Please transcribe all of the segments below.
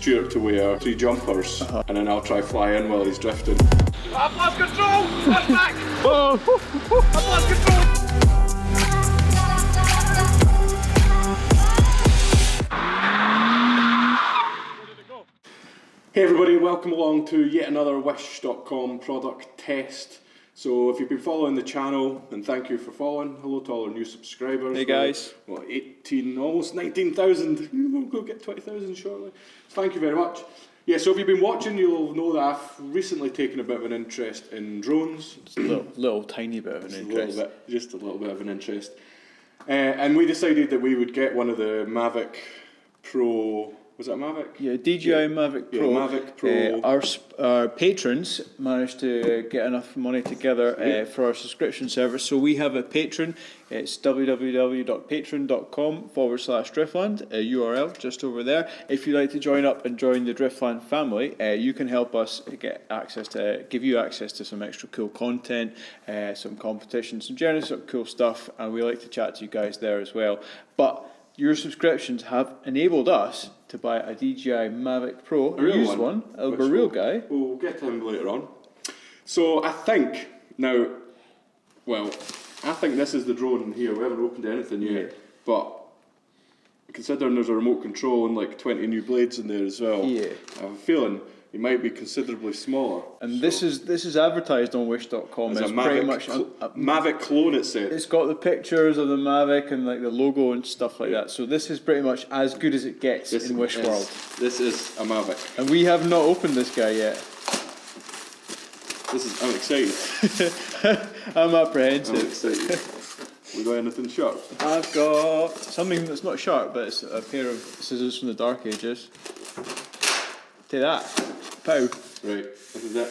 Stuart to wear 3 jumpers, and then I'll try fly in while he's drifting. I've lost control! Watch back! Oh! I've lost control! Hey everybody, welcome along to yet another Wish.com product test. So if you've been following the channel, then thank you for following. Hello to all our new subscribers. Hey guys. What, 18, almost 19,000. We'll go get 20,000 shortly. So thank you very much. Yeah, so if you've been watching, you'll know that I've recently taken a bit of an interest in drones. Just a little tiny bit of an interest. Just a little bit of an interest. And we decided that we would get one of the Mavic Pro. Was it a Mavic? Yeah, DJI Mavic Pro. Yeah, Mavic Pro. Our patrons managed to get enough money together for our subscription service. So we have a Patreon. It's www.patreon.com/Driftland, a URL just over there. If you'd like to join up and join the Driftland family, you can help us give you access to some extra cool content, some competitions, some general sort of cool stuff, and we like to chat to you guys there as well. But your subscriptions have enabled us to buy a DJI Mavic Pro, a used one, a real guy. We'll get to him later on. So I think this is the drone here. We haven't opened anything yet, but considering there's a remote control and like 20 new blades in there as well, I have a feeling it might be considerably smaller. And this is advertised on Wish.com. It's pretty much a Mavic clone, it said. It's got the pictures of the Mavic and like the logo and stuff like that. So this is pretty much as good as it gets in Wish World. This is a Mavic. And we have not opened this guy yet. I'm excited. I'm apprehensive. I'm excited. We got anything sharp? I've got something that's not sharp, but it's a pair of scissors from the Dark Ages. Take that. Pow. Right, this is it.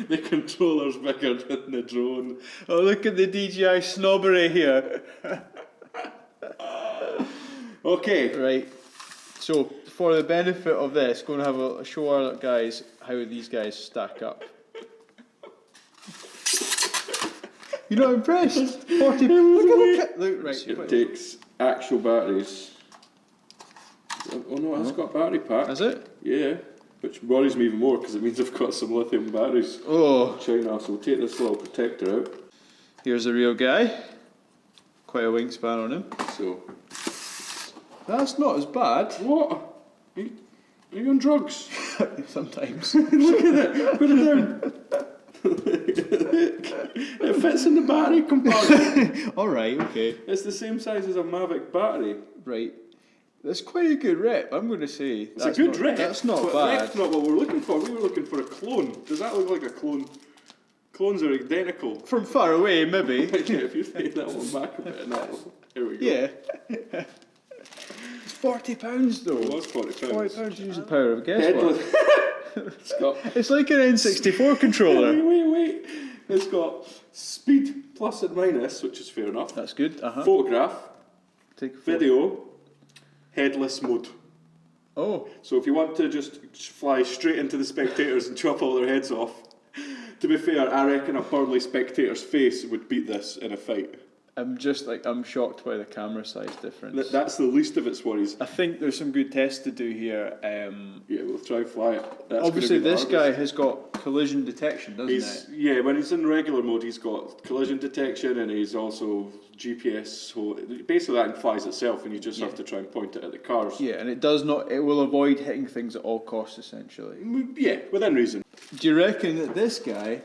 The controller's bigger than the drone. Oh, look at the DJI snobbery here. Okay. Right. So, for the benefit of this, going to have a show our guys how these guys stack up. You're not impressed? 40. Look, right. It takes actual batteries. Oh no, it's got a battery pack. Has it? Yeah, which worries me even more because it means I've got some lithium batteries. Oh. China, so we'll take this little protector out. Here's a real guy. Quite a wingspan on him. So. That's not as bad. What? Are you on drugs? Sometimes. Look at it. Put it down. It fits in the battery compartment. Alright, okay. It's the same size as a Mavic battery. Right. That's quite a good rep, I'm going to say. It's a good rep. That's not but bad. Rep's not what we're looking for. We were looking for a clone. Does that look like a clone? Clones are identical. From far away, maybe. Yeah, if you take that one back a bit, here we go. Yeah. It's £40 though. It was £40. £40 to use the power of guesswork. It's like an N64 controller. Wait. It's got speed plus and minus, which is fair enough. That's good. Photograph. Take a video. Headless mode. Oh. So if you want to just fly straight into the spectators and chop all their heads off, to be fair, I reckon a burly spectator's face would beat this in a fight. I'm shocked by the camera size difference. That's the least of its worries. I think there's some good tests to do here. Yeah, we'll try fly it. That's obviously this guy has got collision detection, doesn't it? Yeah, when he's in regular mode he's got collision detection and he's also GPS, so basically that flies itself and you just have to try and point it at the cars. Yeah, and it will avoid hitting things at all costs essentially. Yeah, within reason. Do you reckon that this guy,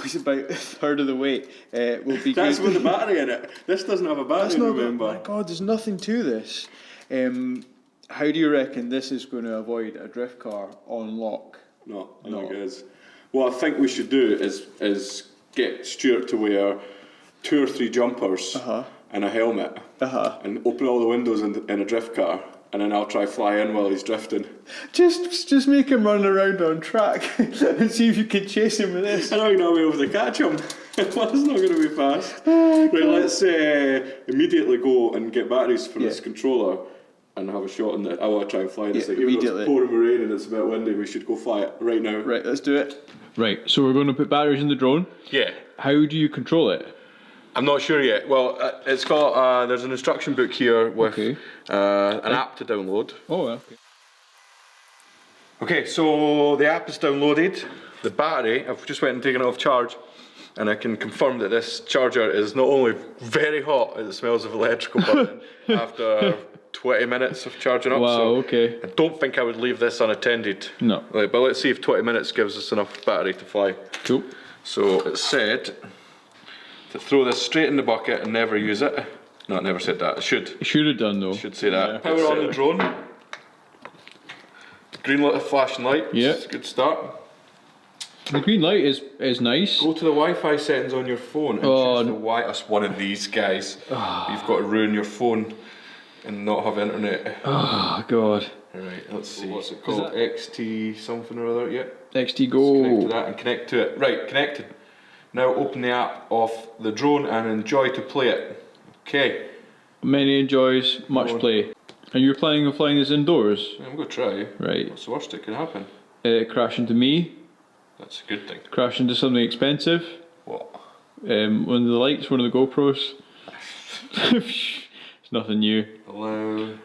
he's about a third of the weight, will be That's good? with the battery in it. This doesn't have a battery, remember. My God, there's nothing to this. How do you reckon this is going to avoid a drift car on lock? No, I think it is. What I think we should do is get Stuart to wear 2 or 3 jumpers and a helmet and open all the windows in a drift car, and then I'll try fly in while he's drifting. Just make him run around on track and see if you can chase him with this. I don't think I'll be able to catch him. That's not going to be fast. Right, let's immediately go and get batteries for this controller and have a shot on it. I want to try and fly this thing. Even though it's pouring rain and it's a bit windy, we should go fly it right now. Right, let's do it. Right, so we're going to put batteries in the drone. Yeah. How do you control it? I'm not sure yet. Well, it's got, there's an instruction book here with an app to download. Oh, okay. Okay, so the app is downloaded. The battery, I've just went and taken it off charge, and I can confirm that this charger is not only very hot, it smells of electrical burning after 20 minutes of charging up. Wow, so okay. I don't think I would leave this unattended. No. But let's see if 20 minutes gives us enough battery to fly. Cool. So it said to throw this straight in the bucket and never use it. No, it never said that. It should. It should have done though. It should say that. Yeah. Power on the drone. Green light, flashing light. Yeah. It's a good start. The green light is nice. Go to the Wi-Fi settings on your phone and choose the Wi. That's one of these guys. You've got to ruin your phone and not have internet. Oh god. Right, let's see. What's it called? XT something or other. Yep. XT Go. Connect to that and connect to it. Right, connected. Now open the app off the drone and enjoy to play it. Okay. Many enjoys, much play. And you're planning on flying this indoors? I'm going to try. Right. What's the worst that could happen? Crash into me. That's a good thing. Crash into something expensive. What? One of the lights, one of the GoPros. It's nothing new. Hello.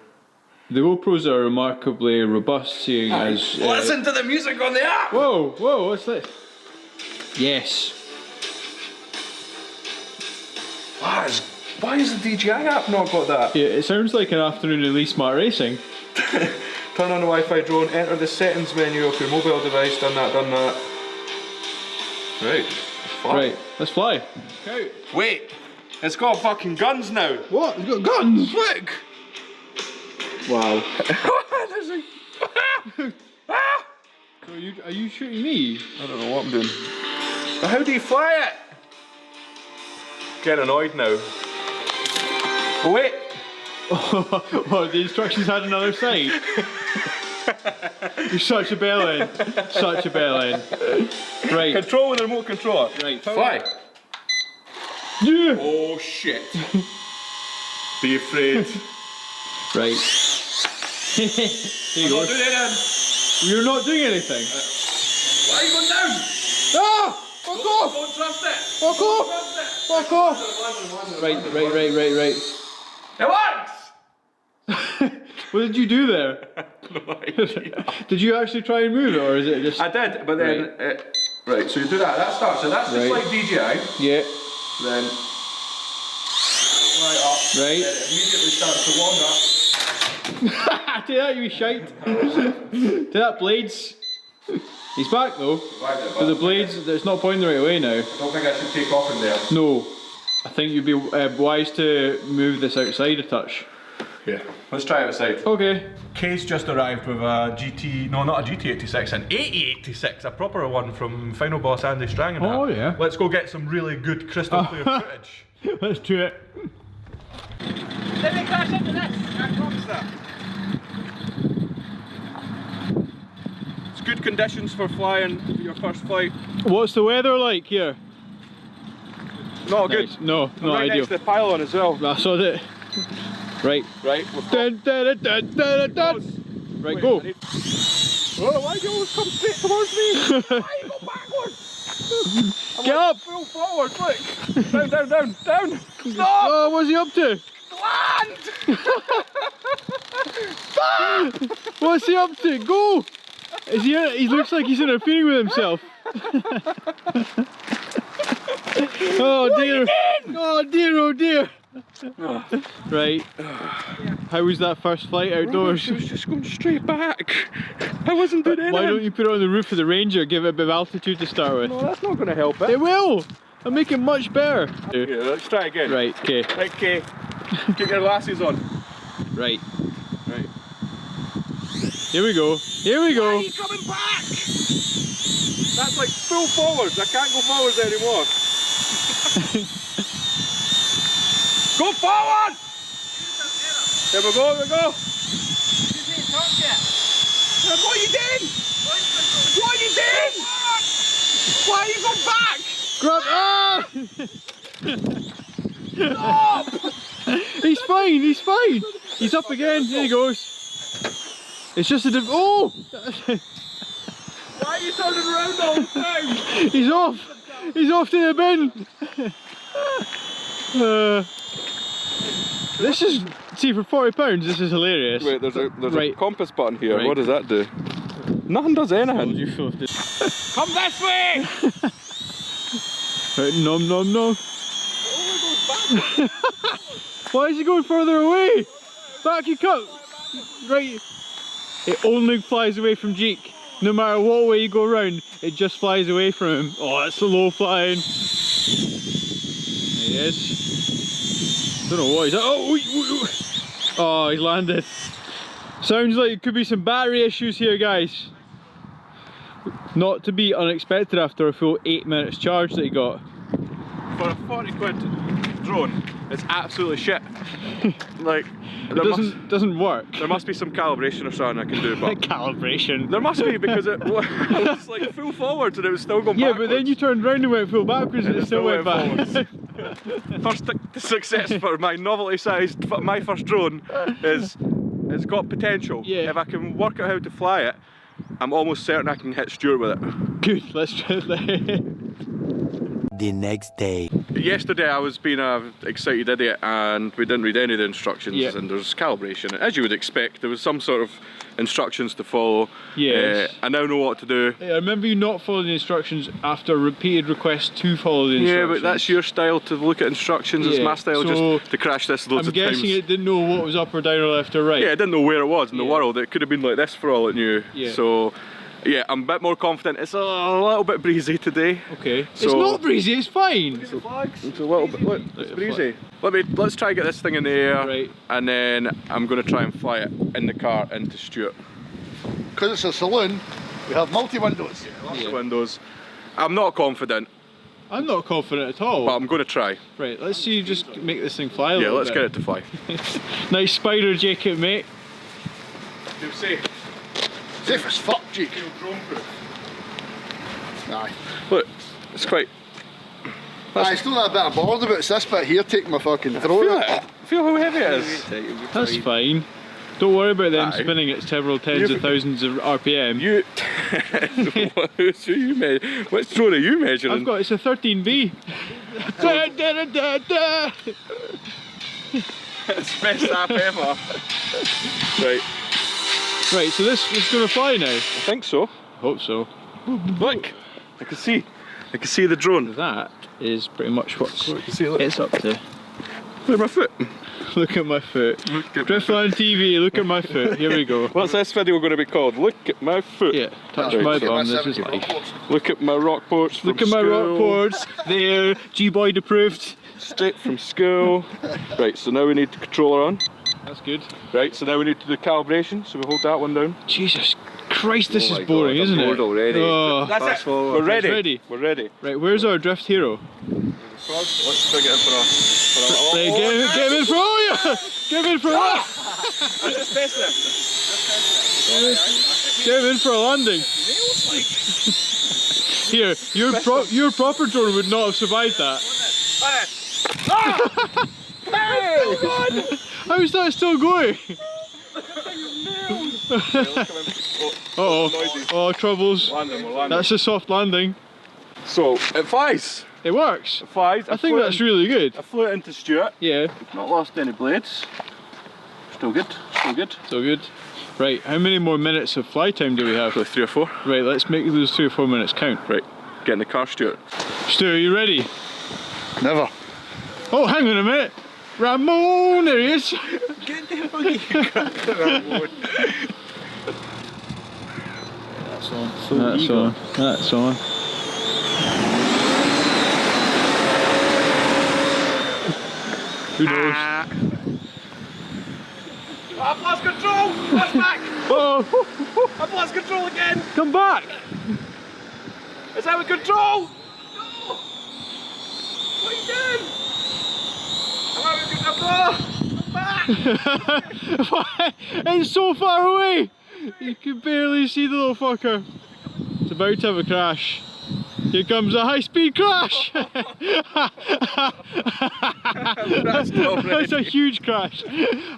The GoPros are remarkably robust, seeing as... Listen to the music on the app! Whoa, whoa, what's this? Yes. Why has the DJI app not got that? Yeah, it sounds like an afternoon in Lee Smart Racing. Turn on the Wi-Fi drone, enter the settings menu of your mobile device, done that. Right, fly. Right, let's fly. Okay. Wait, it's got fucking guns now. What? It's got guns? Look! Wow. There's a... So are you shooting me? I don't know what I'm doing. But how do you fly it? Getting annoyed now. Oh wait! What, the instructions had another side? You're such a bellend. Such a bellend. Right. Control with the remote controller. Right. Fly. Yeah. Oh shit. Be afraid. Right. Here you go. Not doing anything. You're not doing anything. Why are you going down? Ah! Fuck off! Don't trust it. Fuck off! Fuck off! Right. It works! What did you do there? No idea. Did you actually try and move it, or is it just... I did, but then... Right, so you do that. That starts. So that's just like DJI. Yeah. Then... Right up. Right. Then it immediately starts to warm up. Do that, you shite. Do that, blades. He's back though. So the blades, there's not pointing the right way now. I don't think I should take off in there. No. I think you'd be wise to move this outside a touch. Yeah. Let's try it outside. Okay. Kay's just arrived with a GT, no, not a GT86, an 8086, a proper one from Final Boss Andy Strang and Oh, that. yeah. Let's go get some really good crystal clear footage. Let's do it. Let me crash into this. I promise that. It's good conditions for flying your first flight. What's the weather like here? Not Nice. good. No, I'm not right ideal. next to the pylon as well. I saw that. Right. Right, Dun, dun, dun, dun, dun. Right, Wait, go. I need- Oh, why do you always come straight towards me? Why you go backwards? Get up! Full forward, look! Down! Stop! Oh, what's he up to? Land! What's he up to? Go! Is he? He looks like he's interfering with himself. Oh dear! Oh dear! Oh dear! Right. How was that first flight outdoors? I was just going straight back. I wasn't doing anything. Why don't you put it on the roof of the Ranger? Give it a bit of altitude to start with. No, that's not going to help it. It will. I'll make it much better. Yeah, let's try again. Right. Okay. Right, Kay. Get your glasses on. Right. Right. Here we go. Here we Why are go. you coming back? That's like full forwards. I can't go forwards anymore. Go forward! There we go. That's what you did! What you did! Why are you going back? Grab! Ah! Stop! He's fine. He's fine. He's up again. There he goes. It's just a oh! Why are you turning around all the time? He's off. He's off to the bin. This is, see, for £40, this is hilarious. Wait, there's a compass button here. Right. What does that do? Nothing does anything. Come this way! Right, nom nom nom. Why is he going further away? Back you come. Right. It only flies away from Jeek. No matter what way you go around, it just flies away from him. Oh, that's the low flying. There he is. Don't know what he's. Oh, he's landed. Sounds like it could be some battery issues here, guys. Not to be unexpected after a full 8 minutes charge that he got. For a 40 quid drone, it's absolutely shit. Like, it doesn't work. There must be some calibration or something I can do, but calibration. There must be, because it was like full forwards and it was still going backwards. Yeah, but then you turned round and went full backwards and it still went back. First success for my novelty-sized, my first drone is it's got potential. Yeah. If I can work out how to fly it, I'm almost certain I can hit Stuart with it. Good, let's try it. The next day. Yesterday I was being an excited idiot and we didn't read any of the instructions, yep. And there's calibration. As you would expect, there was some sort of instructions to follow. Yes. I now know what to do. Yeah, I remember you not following the instructions after repeated requests to follow the instructions. Yeah, but that's your style to look at instructions. It's my style so just to crash this loads of times. I'm guessing it didn't know what was up or down or left or right. Yeah, it didn't know where it was in the world. It could have been like this for all it knew. Yeah. So yeah, I'm a bit more confident. It's a little bit breezy today. Okay. So it's not breezy, it's fine. It's a little bit, look, it's breezy. Let's try and get this thing in the air, right. And then I'm going to try and fly it in the car into Stuart. Because it's a saloon, we have multi-windows. Lots of windows. I'm not confident. I'm not confident at all. But I'm going to try. Right, let's see you just make this thing fly a little bit. Yeah, let's get it to fly. Nice spider jacket, mate. You'll see. Safe as fuck, Jeek. Aye. Look, it's quite... Aye, still not a bit of bothered about this bit here, taking my fucking throat. Feel how heavy it is. That's fine. Don't worry about them spinning at several tens of thousands of RPM. You... Which drone are you measuring? I've got, it's a 13B. Da, da, da, da. It's the best app ever. Right. Right, so this is going to fly now? I think so. Hope so. Look! I can see the drone. That is pretty much what it's up to. Look at my foot. Look at my foot. Driftland TV, look at my foot. Here we go. What's this video going to be called? Look at my foot. Yeah, touch my bum, this is life. Look at my rock ports from Look at my rock ports. They're G-Boyd approved. Straight from school. Right, so now we need the controller on. That's good. Right, so now we need to do calibration, so we hold that one down. Jesus Christ, this is boring, isn't it? Already. Oh. That's it. We're ready. We're ready. Right, where's our drift hero? Let's bring it in for Right, get him in for you! Get him in for Get him in for a landing. Here, your proper drone would not have survived that. How is that still going? Oh, troubles. That's a soft landing. So, it flies. It works. It flies. I think that's really good. I flew it into Stuart. Yeah. Not lost any blades. Still good. Still good. Still good. Right, how many more minutes of fly time do we have? So 3 or 4. Right, let's make those 3 or 4 minutes count. Right, get in the car, Stuart. Stu, are you ready? Never. Oh, hang on a minute. Ramon, there he is. Get the fucking Ramon. That's on. That's on. That's on. Who knows? I've lost control! Watch back! Oh! I've lost control again! Come back! Is that with control? No! What are you doing? I'm back! It's so far away! You can barely see the little fucker. It's about to have a crash. Here comes a high-speed crash! That's a huge crash.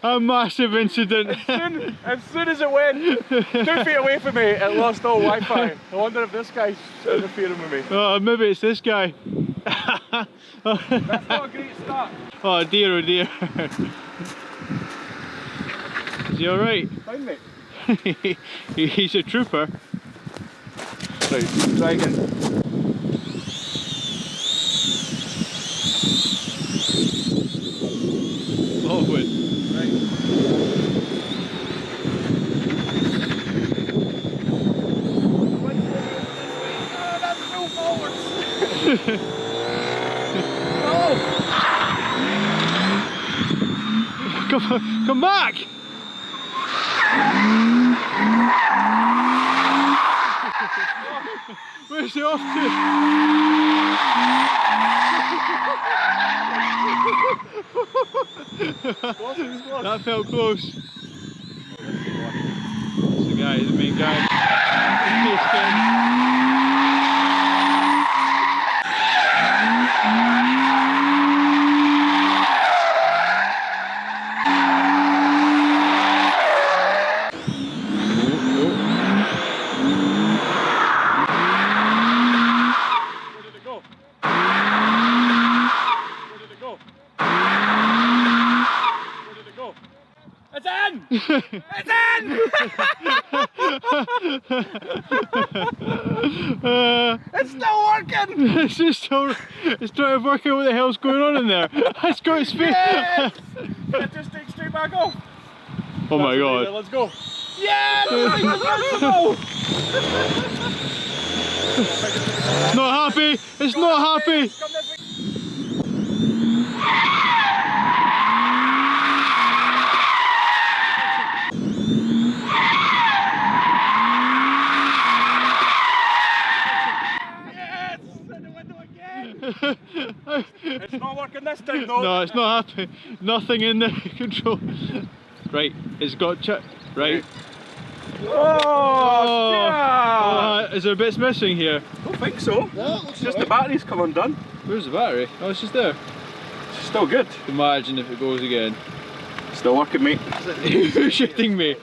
A massive incident. As soon as it went 2 feet away from me, it lost all Wi-Fi. I wonder if this guy's interfering with me. Oh, maybe it's this guy. That's not a great start. Oh dear, oh dear. Is he alright? Fine, mate. He's a trooper. Right, try again. Forward. Right. Oh, that's so forwards. Oh! Come back! Where's he off to? That felt close. That's the guy, the main guy. It's in! It's in! It's still working! It's just still, it's trying to work out what the hell's going on in there. It's got its face. Yes! It just takes straight back off. Oh my god. Let's go. Yes! It's It's not happy! It's not happy! It's not working this time though. No, it's not happy. Nothing in the control. Right, it's got right. Oh, Is there bits missing here? I don't think so. No, It's just the battery's come undone. Where's the battery? Oh, it's just there. It's still good. Imagine if it goes again. Still working, mate. You're shitting me.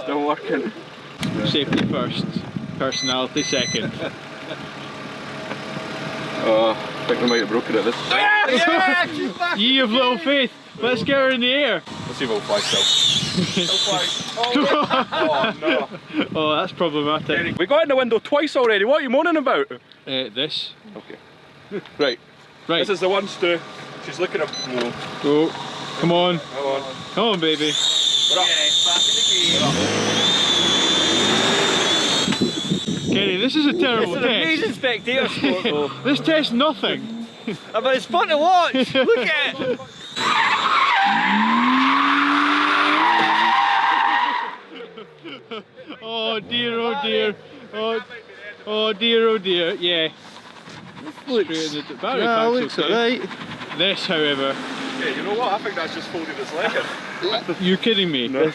Still working. Safety first, personality second. I think we might have broken it this time. Ye of little faith, let's get her in the air. Let's see if it'll fly still. Oh no. Oh, that's problematic. We got in the window twice already. What are you moaning about? This. Okay. Right. Right. This is the one, Stu. She's looking up. No. Go. Come on. Come on. Come on, baby. We're up. Kenny, this is a terrible It's an test. amazing spectator sport though. This tests nothing. But it's fun to watch. Look at it. Oh dear, oh dear. Oh dear, oh dear. Yeah. Straight in the battery pack's okay. This, however. Yeah, you know what? I think that's just folded its leg in. You're kidding me. No.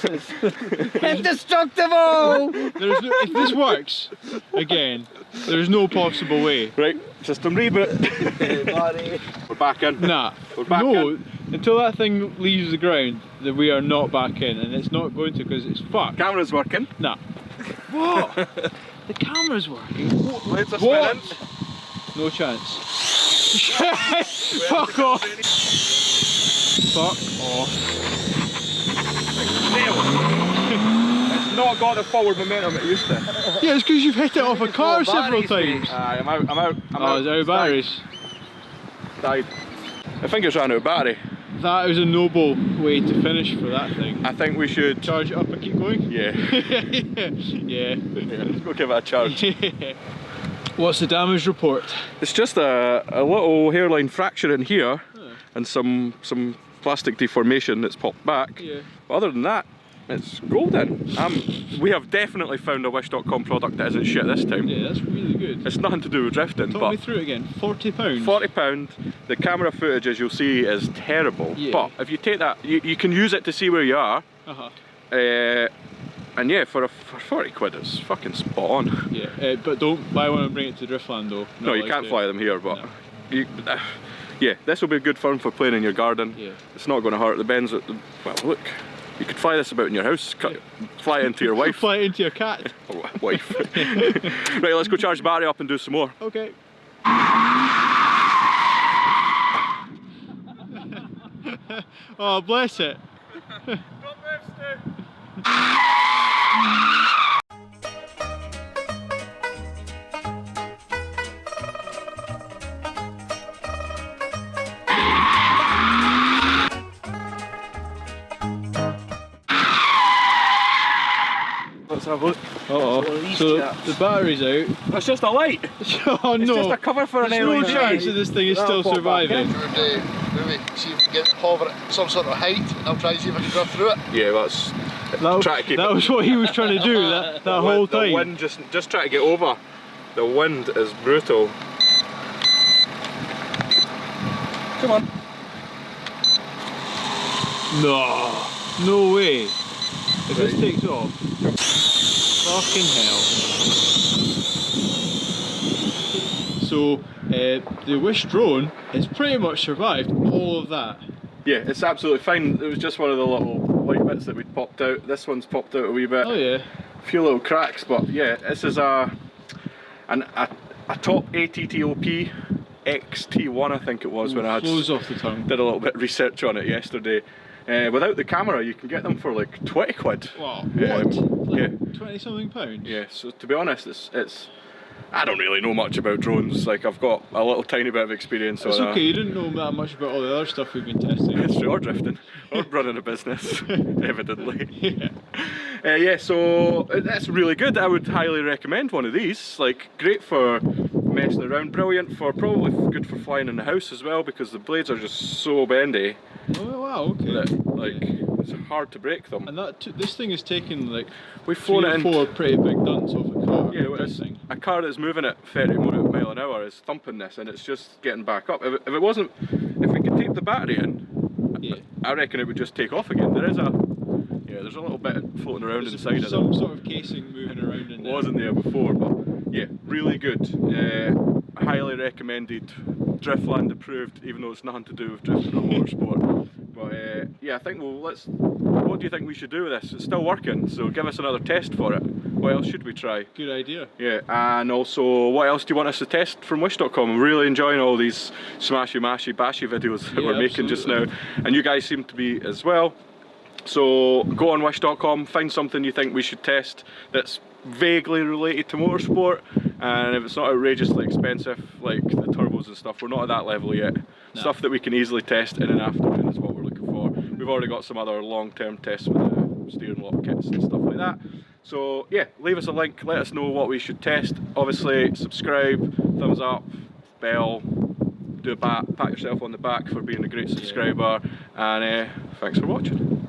Indestructible! There's no, if this works again, there's no possible way. Right, system reboot. We're back in. Nah. We're back no, until that thing leaves the ground, that we are not back in, and it's not going to because it's fucked. Camera's working. Nah. What? The camera's working. Blades are What? spinning. No chance. Fuck off. Fuck off. It's not got the forward momentum it used to. Yeah, it's because you've hit it off a car several times. I'm out. I'm out. Oh, is it out of batteries? Died. I think it's ran out of battery. That was a noble way to finish for that thing. I think we should Charge it up and keep going? Yeah. Yeah. Let's go give it a charge. What's the damage report? It's just a little hairline fracture in here and some plastic deformation that's popped back. Yeah. But other than that, it's golden. We have definitely found a Wish.com product that isn't shit this time. Yeah, that's really good. It's nothing to do with drifting, Talk but me through it again. £40. £40. The camera footage, as you'll see, is terrible. Yeah. But if you take that, you can use it to see where you are. And yeah, for 40 quid, it's fucking spot on. Yeah, but don't buy one and bring it to Driftland though. No, you can't fly them here, but yeah, this will be good fun for playing in your garden. Yeah. It's not going to hurt the bends. Well, look, you could fly this about in your house, fly it into your wife. Fly it into your cat. Or wife. Right, let's go charge the battery up and do some more. Okay. Oh, bless it. Don't move, Stu. Let's have a look. Uh-oh. So the battery's out. That's just a light. Oh no. It's just a cover for an There's no LED. chance that this thing is still That'll pop back surviving. in. Maybe see if we can get hover at some sort of height and I'll try and see if I can go through it. Yeah, that's try to keep That was what he was trying to do that whole time. The wind, just try to get over. The wind is brutal. Come on. No way. If this takes off, fucking hell. So the Wish drone has pretty much survived all of that. Yeah, it's absolutely fine. It was just one of the little white bits that we'd popped out. This one's popped out a wee bit. Oh yeah. A few little cracks, but yeah, this is a top ATTOP XT1, I think it was, when I flows off the tongue. did a little bit of research on it yesterday. Without the camera, you can get them for like 20 quid. Wow. What? Like yeah. 20 something pounds? Yeah, so to be honest, it's I don't really know much about drones. Like, I've got a little tiny bit of experience. It's okay, you didn't know that much about all the other stuff we've been testing. It's true, or drifting, or running a business, evidently. Yeah. Yeah, so that's really good. I would highly recommend one of these. Like, great for messing around, brilliant for, probably good for flying in the house as well, because the blades are just so bendy. Oh wow, okay. That, like, it's hard to break them. And this thing is taking like We've flown 3 it or in. 4 pretty big dunts off a car. Yeah, well, it's a car that's moving at 30 mile an hour is thumping this, and it's just getting back up. If it wasn't, if we could tape the battery in, Yeah. I reckon it would just take off again. There's a little bit floating around inside of some it. sort of casing moving around in there. Wasn't there before, but yeah, really good. Highly recommended. Driftland approved, even though it's nothing to do with drifting or motorsport. But yeah, I think what do you think we should do with this? It's still working, so give us another test for it. What else should we try? Good idea. Yeah, and also, what else do you want us to test from Wish.com? I'm really enjoying all these smashy, mashy, bashy videos that we're making just now, and you guys seem to be as well. So go on Wish.com, find something you think we should test that's vaguely related to motorsport, and if it's not outrageously expensive like the turbos and stuff, we're not at that level yet. No. Stuff that we can easily test in an afternoon is what we're looking for. We've already got some other long-term tests with the steering lock kits and stuff like that. So yeah, leave us a link, let us know what we should test. Obviously subscribe, thumbs up, bell, do a pat yourself on the back for being a great subscriber, and thanks for watching.